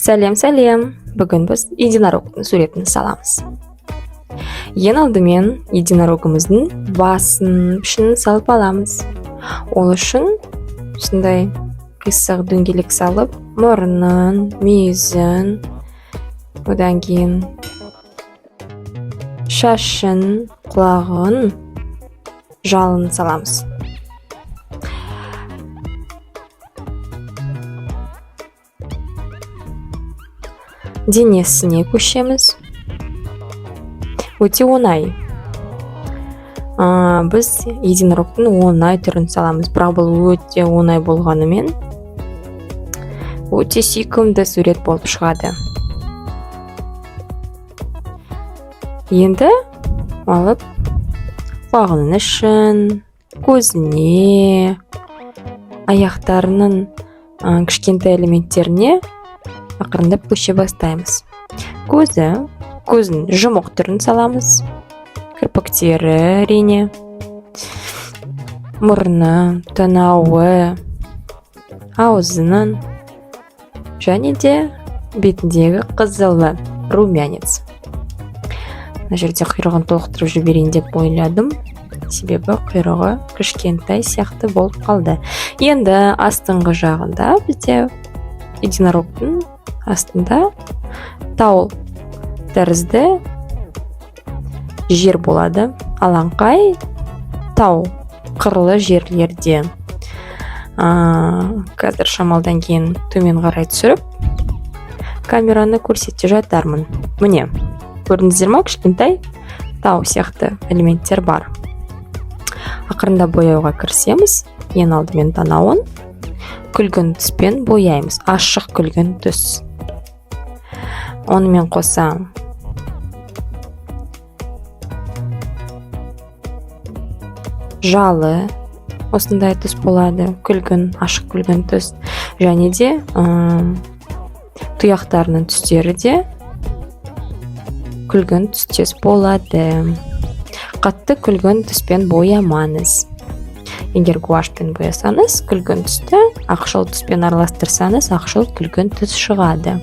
Сәлем. Бүгін біз единорогтың суретін саламыз. Ең алдымен единорогымыздың басын пішінін салып аламыз. Ол үшін осындай қисық дөңгелек салып, мұрнын, мүйізін, одан кейін шашын, құлағын, жалын саламыз. Денесіне көшеміз. Өте оңай. Біз единорогтың оңай түрін саламыз, бірақ бұл өте оңай болғанымен өте сүйкімді сурет болып шығады. Енді алып құлағының ішін, көзіне, аяқтарының кішкентай элементтеріне ақырындап көше бастаймыз. Көзін жұмық түрін саламыз. Кірпіктері әрине, мұрны, танауы, аузының және де бетіндегі қызылы румянец. Мына жерде құйрығын толықтырып жіберейін деп ойладым, себебі құйрығы кішкентай сияқты болып қалды. Енді астыңғы жағында бізде единорогтың астында тау тәрізді жер болады. Алаңқай тау қырлы жерлерде. Қазір шамалдан кейін төмен қарай түсіріп камераны көрсете жатармын. Міне, көрдіңіздер ме, кішкентай тау сияқты элементтер бар. Ақырында бояуға кірісеміз. Ең алдымен танауын күлгін түспен бояймыз. Ашық күлгін түс. Онымен қоса жалы осындай түс болады. Күлгін, ашық күлгін түс. Және де тұяқтарының түстері де күлгін түстес болады. Қатты күлгін түспен боямаңыз. Егер гуашьпен боясаңыз, күлгін түсті ақшыл түспен араластырсаңыз, ақшыл күлгін түс шығады.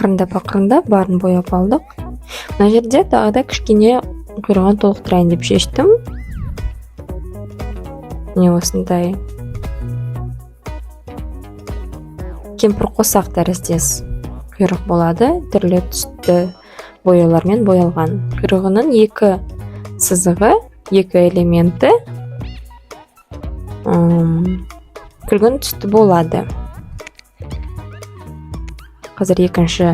Ақырындап барын бояп алдық. Мына жерде тағы да кішкене құйрығын толықтырайын деп шештім. Не осындай кемпір қосақ тәріздес құйрық болады. Түрлі түсті бояулармен боялған. Құйрығының екі сызығы, екі элементі күлгін түсті болады. Қазір екінші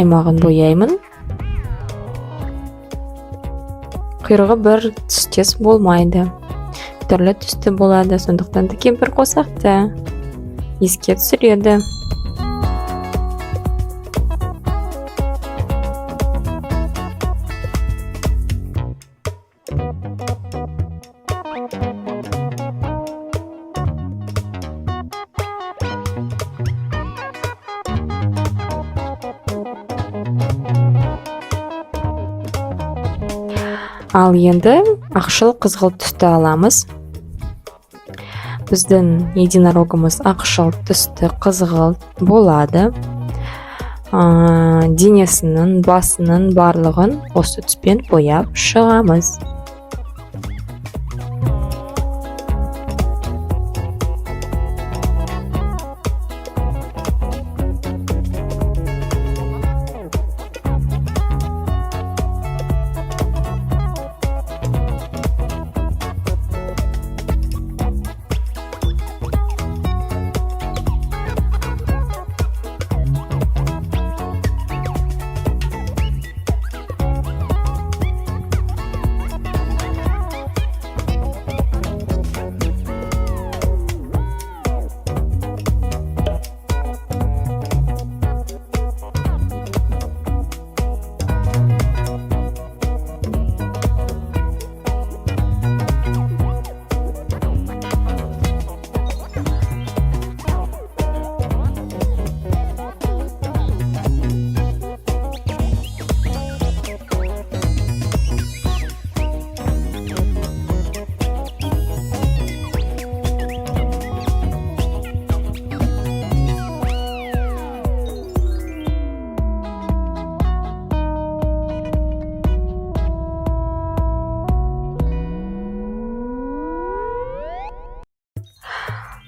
аймағын бояймын. Құйрығы бір түстес болмайды. Түрлі түсті болады, сондықтан да кемпір қосақты еске түсіреді. Ал енді ақшыл қызғылт түсті аламыз. Біздің единорогымыз ақшыл түсті қызғылт болады. Денесінің, басының барлығын осы түспен бояп шығамыз.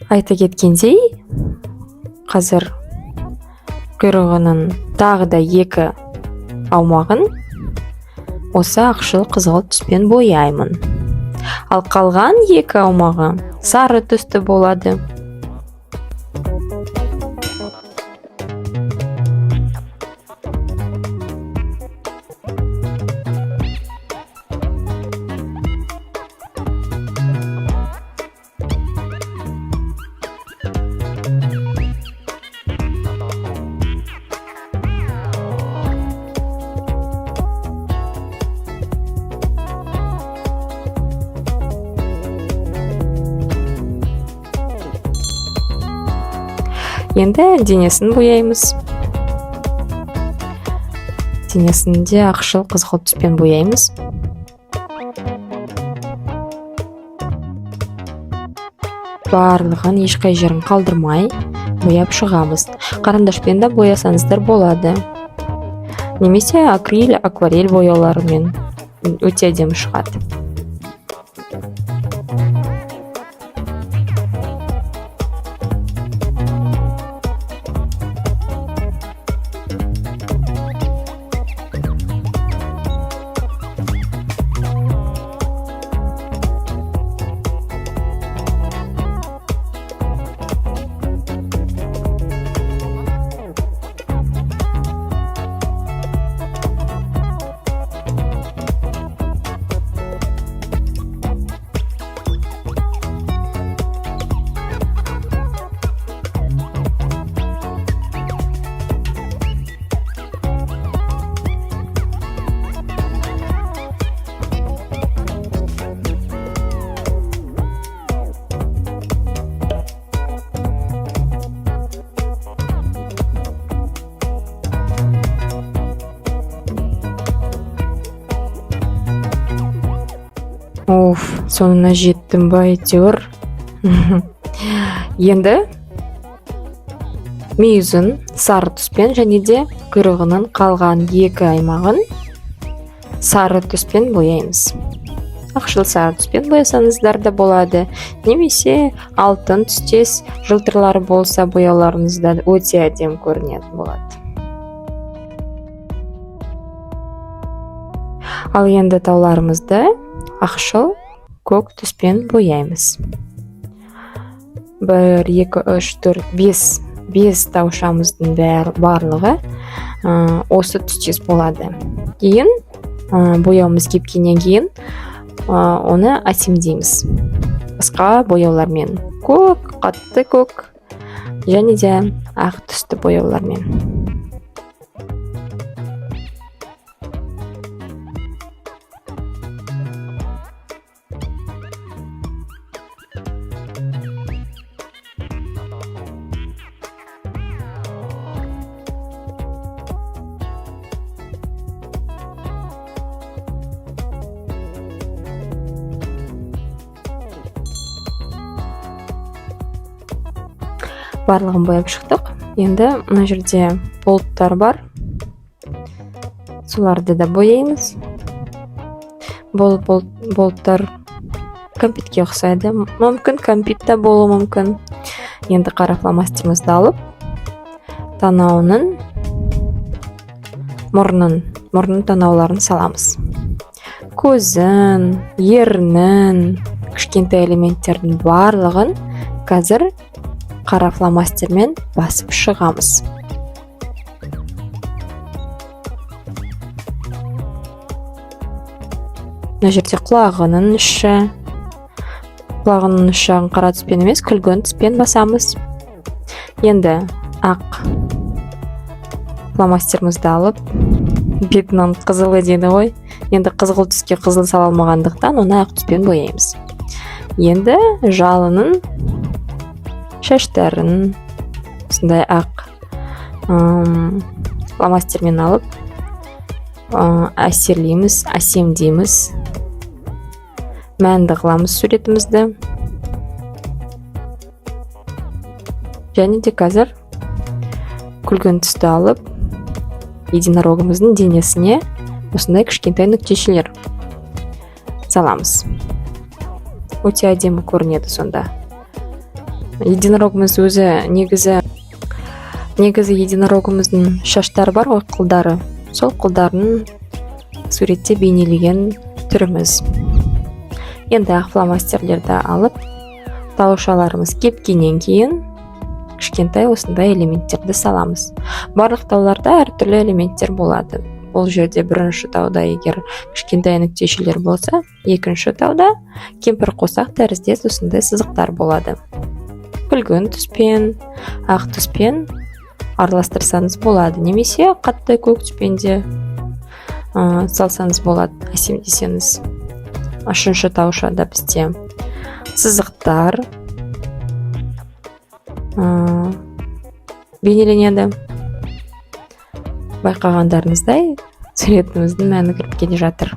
Айта кеткендей, қазір құйрығының тағы да 2 аумағын осы ақшыл қызғылт түспен бояймын. Ал қалған 2 аумағы сары түсті болады. Енді денесін бояймыз. Денесін де ақшыл қызғылт түспен бояймыз. Барлығын ешқай жерін қалдырмай бояп шығамыз. Қарындашпен да боясаңыздар болады. Немесе акриль, акварель бояуларымен өте әдемі шығады. Соңына жеттім ба әйтеуір. Енді мүйізін сары түспен және де құйрығының қалған 2 аймағын сары түспен бояймыз. Ақшыл сары түспен боясаңыздар да болады, немесе алтын түстес жылтырлары болса бояуларыңызда өте әдемі көрінетін болады. Ал енді тауларымызды ақшыл көк түспен бояймыз. 1, 2, 3, 4, 5 таушамыздың барлығы осы түстес болады. Кейін бояуымыз кепкеннен кейін оны әсемдейміз. Басқа бояулармен, көк, қатты көк және де ақ түсті бояулармен. Барлығын бояп шықтық. Енді мына жерде болттар бар. Соларды да бояймыз. Болттар кәмпитке ұқсайды. Мүмкін кәмпит та болуы мүмкін. Енді қара фломастерімізді алып, танауының мұрнын танауларын саламыз. Көзін, ернін, кішкентай элементтердің барлығын қазір қара фломастермен басып шығамыз. Мына жерде құлағының ұшы қара түспен емес, күлгін түспен басамыз. Енді ақ фломастерімізді алып, бетінің қызылы дейді ғой. Енді қызғылт түске қызыл сала алмағандықтан, оны ақ түспен бояймыз. Енді жалының шаштарын сондай ақ фломастермен алып әсерлейміз, әсемдейміз, мәнді қыламыз суретімізді. Және де қазір күлгін түсті алып, единорогымыздың денесіне осындай кішкентай нүктешелер саламыз. Өте әдемі көрінеді сонда. единорогымыз өзі негізі единорогымыздың шаштары бар ғой, қылдары. Сол қылдарын суретте бейнелеген түріміз. Енді ақ фломастерлерді алып, таушаларымыз кепкеннен кейін кішкентай осындай элементтерді саламыз. Барлық тауларда әртүрлі элементтер болады. Бұл жерде бірінші тауда егер кішкентай нүктешелер болса, екінші тауда кемпір қосақ тәріздес осындай сызықтар болады. Күлгін түспен, ақ түспен араластырсаңыз болады, немесе қатты көк түспен де салсаңыз болады, әсемдесеңіз. Үшінші таушада бізде сызықтар бейнеленеді. Байқағандарыңыздай, суретіміздің мәні кіріп келе жатыр.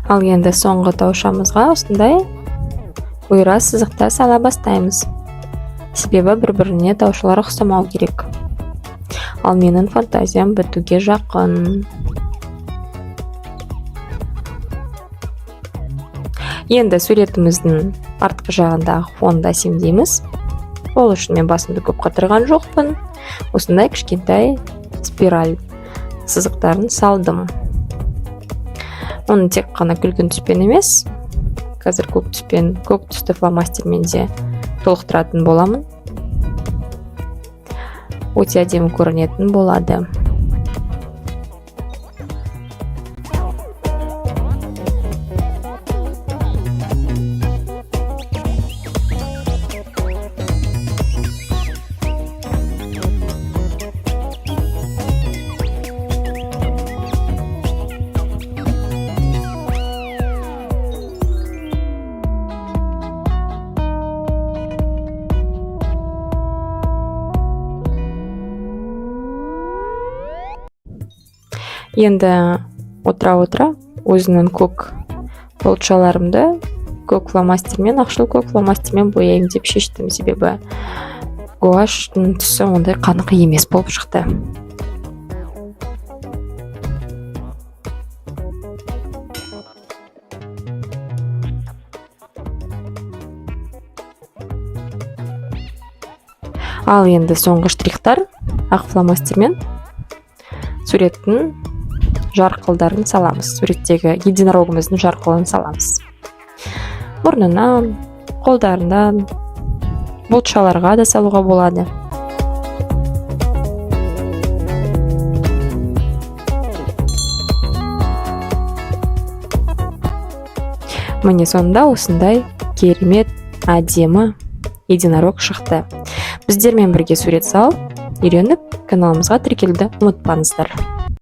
Ал енді соңғы таушамызға осындай бұйра сызықтар сала бастаймыз. Себебі бір-біріне таушалар ұқсамау керек. Ал менің фантазиям бітуге жақын. Енді суретіміздің артқы жағындағы фонды әсемдейміз. Ол үшін мен басымды көп қатырған жоқпын. Осындай кішкентай спираль сызықтарын салдым. Оны тек қана күлгін түспен емес, қазір көк түсті фломастермен де толықтыратын боламын. Өте әдемі көрінетін болады. Енді отыра өзінің көк болтшаларымды көк фломастермен, ақшыл көк фломастермен бояйын деп шештім, себебі гуашьтың түсі ондай қанық емес болып шықты. Ал енді соңғы штрихтар ақ фломастермен суреттің жарқылдарын саламыз. Суреттегі единорогымыздың жарқылын саламыз. Мұрнынан, қолдарынан, болтшаларға да салуға болады. Міне сонда осындай керемет, әдемі единорог шықты. Біздермен бірге сурет салып, үйреніп, каналымызға тіркелуді ұмытпаңыздар.